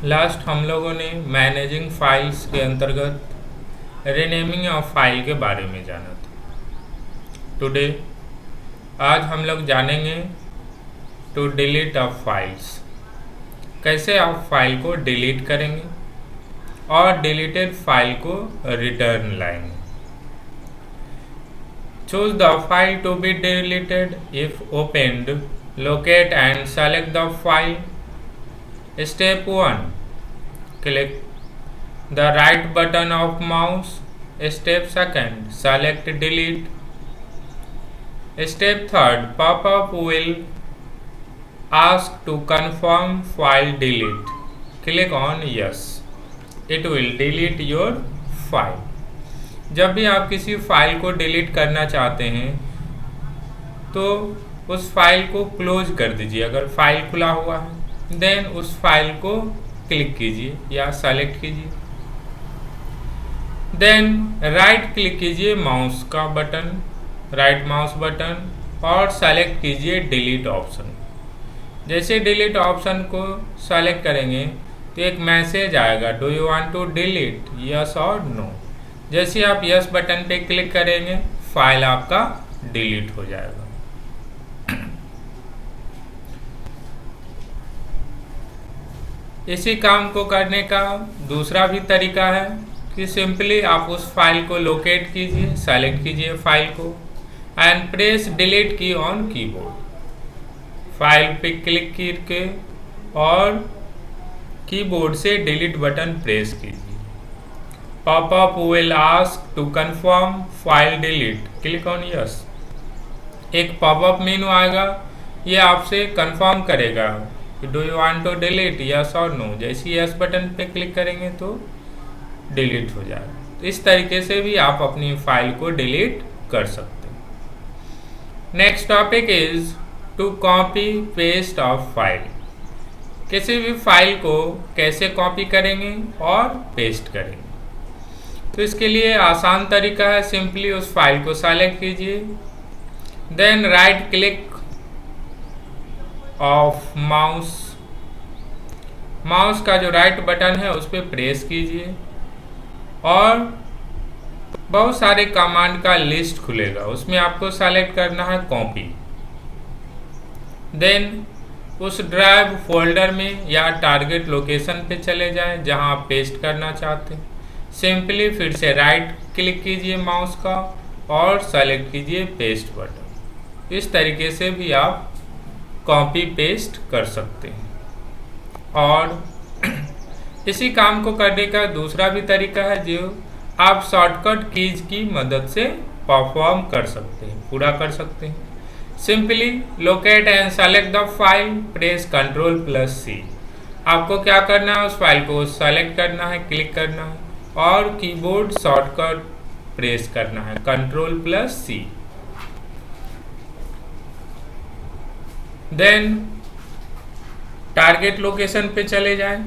Last हम लोगों ने मैनेजिंग फाइल्स के अंतर्गत रीनेमिंग ऑफ फाइल के बारे में जाना था। टुडे आज हम लोग जानेंगे टू डिलीट ऑफ फाइल्स, कैसे आप फाइल को डिलीट करेंगे और डिलीटेड फाइल को रिटर्न लाएंगे। Choose the file to be deleted if opened, locate and select the file. Step 1, click the right button of mouse. Step 2, select delete. Step 3, pop-up will ask to confirm file delete. Click on yes. It will delete your file. जब भी आप किसी file को delete करना चाहते हैं तो उस फाइल को क्लोज कर दीजिए। अगर फाइल खुला हुआ है देन उस फाइल को क्लिक कीजिए या सेलेक्ट कीजिए। देन राइट क्लिक कीजिए माउस का बटन, राइट माउस बटन, और सेलेक्ट कीजिए डिलीट ऑप्शन। जैसे डिलीट ऑप्शन को सेलेक्ट करेंगे तो एक मैसेज आएगा, do you want to delete, yes और नो। जैसे आप यस बटन पे क्लिक करेंगे फाइल आपका डिलीट हो जाएगा। इसी काम को करने का दूसरा भी तरीका है कि सिंपली आप उस फाइल को लोकेट कीजिए, सेलेक्ट कीजिए फाइल को and press delete key on keyboard. File पे क्लिक करके और कीबोर्ड से डिलीट बटन प्रेस कीजिए। Popup will ask to confirm file delete, click on yes. एक पॉपअप मेनू आएगा, ये आपसे कंफर्म करेगा do you want to delete, yes और नो। जैसे यस बटन पे क्लिक करेंगे तो डिलीट हो जाएगा। तो इस तरीके से भी आप अपनी फाइल को डिलीट कर सकते हैं। Next topic is to copy paste of file. किसी भी फाइल को कैसे कॉपी करेंगे और पेस्ट करेंगे, तो इसके लिए आसान तरीका है, सिंपली उस फाइल को सेलेक्ट कीजिए, then right click of mouse, mouse का जो राइट बटन है उस पर प्रेस कीजिए और बहुत सारे कमांड का लिस्ट खुलेगा, उसमें आपको सेलेक्ट करना है कॉपी। देन उस ड्राइव फोल्डर में या टारगेट लोकेशन पे चले जाएं जहां आप पेस्ट करना चाहते हैं। सिंपली फिर से राइट क्लिक कीजिए माउस का और सेलेक्ट कीजिए पेस्ट बटन। इस तरीके से भी आप कॉपी पेस्ट कर सकते हैं। और इसी काम को करने का दूसरा भी तरीका है जो आप शॉर्टकट कीज की मदद से परफॉर्म कर सकते हैं, पूरा कर सकते हैं। Simply locate and select the file, press Ctrl+C। आपको क्या करना है, उस फाइल को सेलेक्ट करना है, क्लिक करना है और कीबोर्ड शॉर्टकट प्रेस करना है Ctrl+C। देन टारगेट लोकेशन पे चले जाएं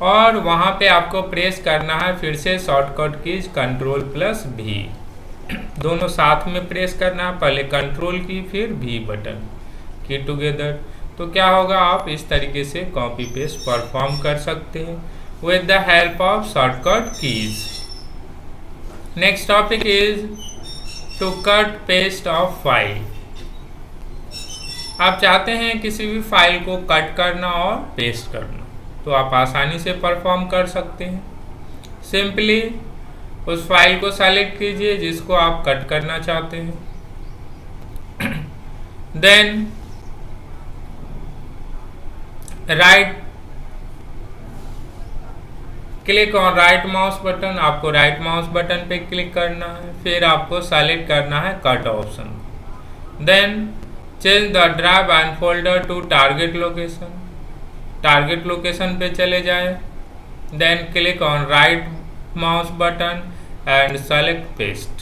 और वहां पे आपको प्रेस करना है फिर से शॉर्टकट कीज Ctrl+V। दोनों साथ में प्रेस करना है, पहले कंट्रोल की फिर V बटन की टुगेदर। तो क्या होगा, आप इस तरीके से कॉपी पेस्ट परफॉर्म कर सकते हैं with the help of shortcut keys. Next topic is to cut paste of file. आप चाहते हैं किसी भी फाइल को कट करना और पेस्ट करना, तो आप आसानी से परफॉर्म कर सकते हैं। सिंपली उस फाइल को सेलेक्ट कीजिए जिसको आप कट करना चाहते हैं, then right click on right mouse button, आपको राइट माउस बटन पे क्लिक करना है, फिर आपको सेलेक्ट करना है cut option. Then change the drive and folder to target location, target location पे चले जाएं, then click on right mouse button and select paste.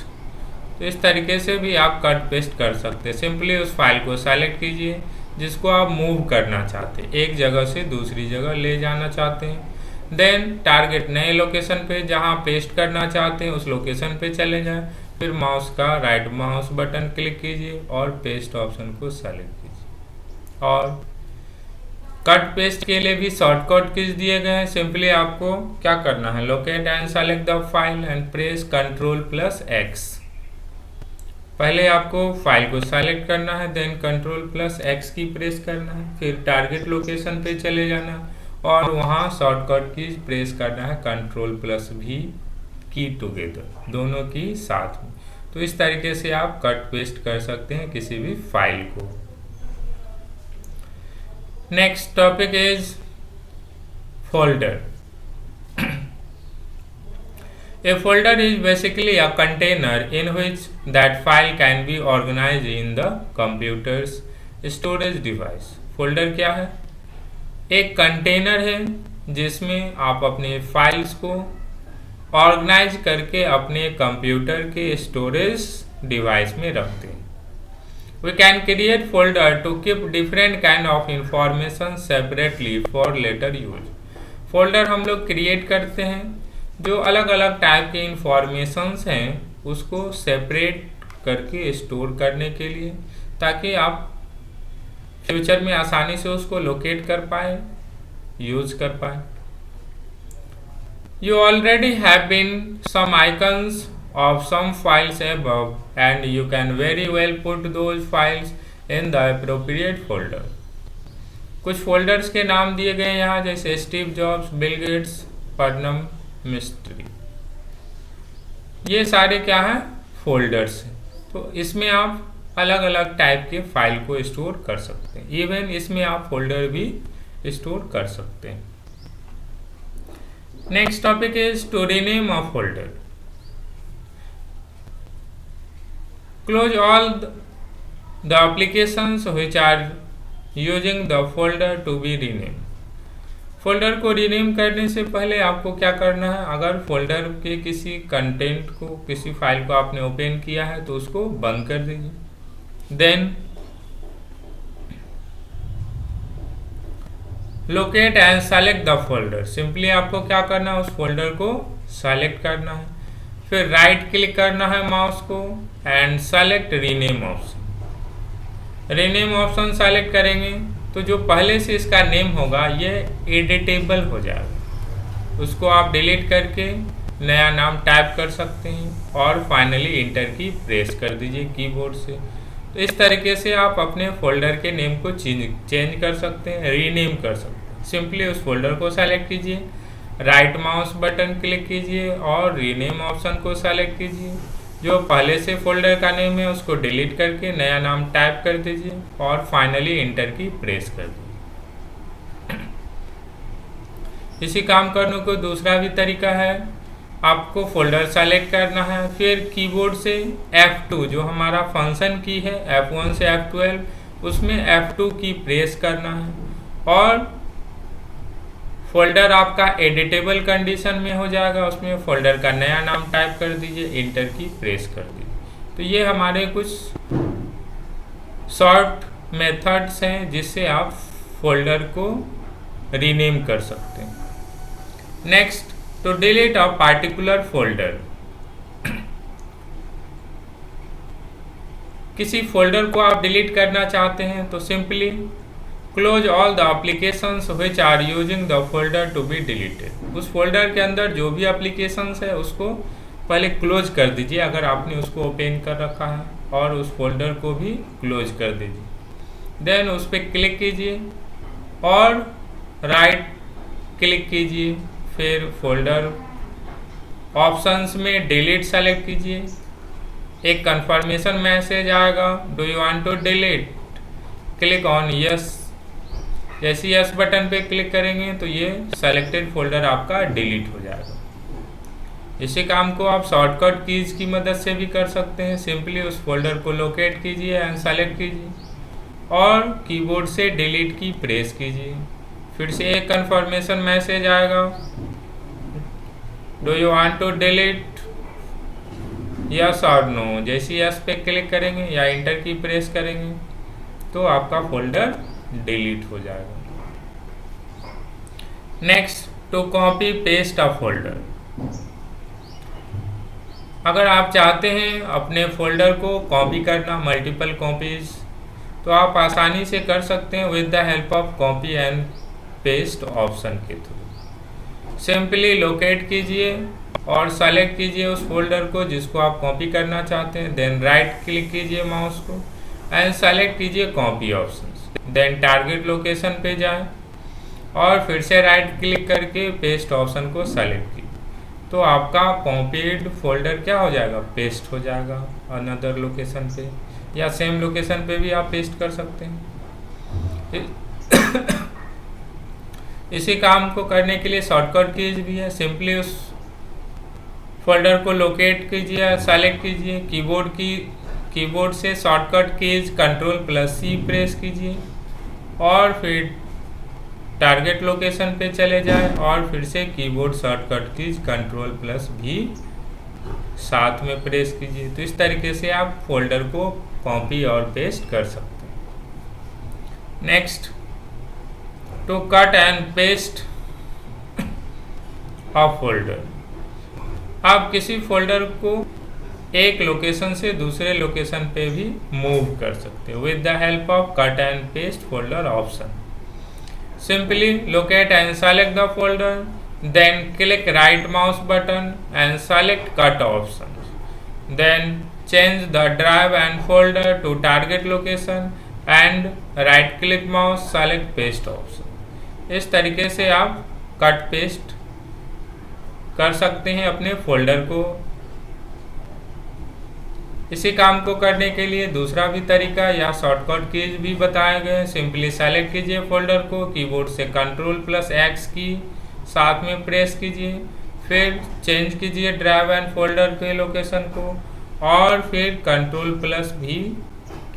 तो इस तरीके से भी आप कट पेस्ट कर सकते हैं। सिंपली उस फाइल को सेलेक्ट कीजिए जिसको आप मूव करना चाहते हैं, एक जगह से दूसरी जगह ले जाना चाहते हैं। देन टारगेट नए लोकेशन पे जहां पेस्ट करना चाहते हैं उस लोकेशन पे चले जाएं, फिर माउस का राइट माउस बटन क्लिक कीजिए और पेस्ट ऑप्शन को सेलेक्ट कीजिए और कट पेस्ट के लिए भी शॉर्टकट कीज दिए गए हैं। सिंपली आपको क्या करना है, locate and select the file and press Ctrl+X। पहले आपको फाइल को सेलेक्ट करना है, देन Ctrl+X की प्रेस करना है, फिर टारगेट लोकेशन पे चले जाना और वहाँ शॉर्टकट कीज प्रेस करना है Ctrl+V की टुगेदर, दोनों की साथ में। तो इस तरीके से आप कट पेस्ट कर सकते हैं किसी भी फाइल को। Next topic is folder. A folder is basically a container in which that file can be organized in the computer's storage device. Folder क्या है? एक कंटेनर है जिसमें आप अपने फाइल्स को ऑर्गेनाइज करके अपने कंप्यूटर के स्टोरेज डिवाइस में रखते हैं। We can create folder to keep different kind of information separately for later use. Folder हम लोग क्रिएट करते हैं जो अलग अलग टाइप के इंफॉर्मेशंस हैं उसको सेपरेट करके स्टोर करने के लिए, ताकि आप फ्यूचर में आसानी से उसको लोकेट कर पाए, यूज कर पाए। You already have been some icons of some files above and you can very well put those files in the appropriate folder. कुछ फोल्डर्स के नाम दिए गए हैं यहाँ, जैसे स्टीव जॉब्स, बिल गेट्स, पर्नम मिस्ट्री, ये सारे क्या हैं, फोल्डर्स हैं। तो इसमें आप अलग अलग टाइप के फाइल को स्टोर कर सकते हैं। इवन इसमें आप फोल्डर भी स्टोर कर सकते हैं। Next topic is to rename a folder. Close all the applications which are using the folder to be renamed. Folder को रीनेम करने से पहले आपको क्या करना है, अगर फोल्डर के किसी कंटेंट को, किसी फाइल को आपने ओपन किया है तो उसको बंद कर दीजिए। Then locate and select the folder. Simply आपको क्या करना है, उस फोल्डर को सेलेक्ट करना है, फिर राइट क्लिक करना है माउस को and select rename option. Rename option select करेंगे तो जो पहले से इसका नेम होगा ये एडिटेबल हो जाएगा, उसको आप डिलीट करके नया नाम टाइप कर सकते हैं और फाइनली इंटर की प्रेस कर दीजिए कीबोर्ड से। तो इस तरीके से आप अपने फोल्डर के नेम को चेंज कर सकते हैं, रीनेम कर सकते हैं। सिंपली उस फोल्डर को सेलेक्ट कीजिए, राइट माउस बटन क्लिक कीजिए और रीनेम ऑप्शन को सेलेक्ट कीजिए। जो पहले से फोल्डर का नेम है उसको डिलीट करके नया नाम टाइप कर दीजिए और फाइनली इंटर की प्रेस कर दीजिए। इसी काम करने को दूसरा भी तरीका है, आपको फोल्डर सेलेक्ट करना है, फिर कीबोर्ड से F2 जो हमारा फंक्शन की है F1 से F12, उसमें F2 की प्रेस करना है और फोल्डर आपका एडिटेबल कंडीशन में हो जाएगा। उसमें फोल्डर का नया नाम टाइप कर दीजिए, इंटर की प्रेस कर दीजिए। तो ये हमारे कुछ शॉर्ट मेथड्स हैं जिससे आप फोल्डर को रीनेम कर सकते हैं। Next, to delete a particular folder. किसी फोल्डर को आप डिलीट करना चाहते हैं तो simply close all the applications which are using the folder to be deleted. उस फोल्डर के अंदर जो भी एप्लीकेशंस है उसको पहले क्लोज कर दीजिए अगर आपने उसको ओपन कर रखा है, और उस फोल्डर को भी क्लोज कर दीजिए। देन उस पर क्लिक कीजिए और राइट क्लिक कीजिए, फिर फोल्डर ऑप्शंस में डिलीट सेलेक्ट कीजिए। एक कंफर्मेशन मैसेज आएगा, do you want to delete, click on yes. जैसे यस बटन पे क्लिक करेंगे तो ये सेलेक्टेड फोल्डर आपका डिलीट हो जाएगा। इसी काम को आप शॉर्टकट कीज की मदद से भी कर सकते हैं। सिंपली उस फोल्डर को लोकेट कीजिए एंड सेलेक्ट कीजिए और कीबोर्ड से डिलीट की प्रेस कीजिए। फिर से एक कंफर्मेशन मैसेज आएगा, do you want to delete, yes और नो। जैसे यस पे क्लिक करेंगे या इंटर की प्रेस करेंगे तो आपका फोल्डर डिलीट हो जाएगा। Next, to copy paste a folder. अगर आप चाहते हैं अपने फोल्डर को कॉपी करना, मल्टीपल कॉपीज, तो आप आसानी से कर सकते हैं with the help of copy and paste option के थ्रू। सिंपली लोकेट कीजिए और सेलेक्ट कीजिए उस फोल्डर को जिसको आप कॉपी करना चाहते हैं। देन राइट क्लिक कीजिए माउस को एंड सेलेक्ट कीजिए copy option. Then target location पे जाएं और फिर से राइट क्लिक करके पेस्ट ऑप्शन को सेलेक्ट कीजिए। तो आपका कॉपीड फोल्डर क्या हो जाएगा, पेस्ट हो जाएगा अनदर लोकेशन पे, या सेम लोकेशन पे भी आप पेस्ट कर सकते हैं। इसी काम को करने के लिए शॉर्टकट कीज भी है। सिंपली उस फोल्डर को लोकेट कीजिए, सेलेक्ट कीजिए, कीबोर्ड से शॉर्टकट कीज Ctrl+C प्रेस कीजिए और फिर टारगेट लोकेशन पे चले जाएं और फिर से कीबोर्ड शॉर्टकट कीज Ctrl+V साथ में प्रेस कीजिए। तो इस तरीके से आप फोल्डर को कॉपी और पेस्ट कर सकते हैं। Next, to cut and paste a folder. आप किसी फोल्डर को एक लोकेशन से दूसरे लोकेशन पे भी मूव कर सकते हो with the help of cut and paste folder option. Simply locate and select the folder, then click right mouse button and select cut option. Then change the drive and folder to target location and right click mouse select paste option. इस तरीके से आप cut paste कर सकते हैं अपने folder को। इसी काम को करने के लिए दूसरा भी तरीका या शॉर्टकट कीज भी बताए गए हैं। सिंपली सेलेक्ट कीजिए फोल्डर को, कीबोर्ड से Ctrl+X की साथ में प्रेस कीजिए, फिर चेंज कीजिए ड्राइव एंड फोल्डर के लोकेशन को और फिर Ctrl+V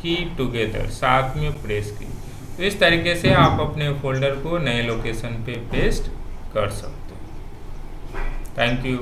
की टुगेदर साथ में प्रेस कीजिए। तो इस तरीके से आप अपने फोल्डर को नए लोकेशन पे पेस्ट कर सकते हैं। Thank you.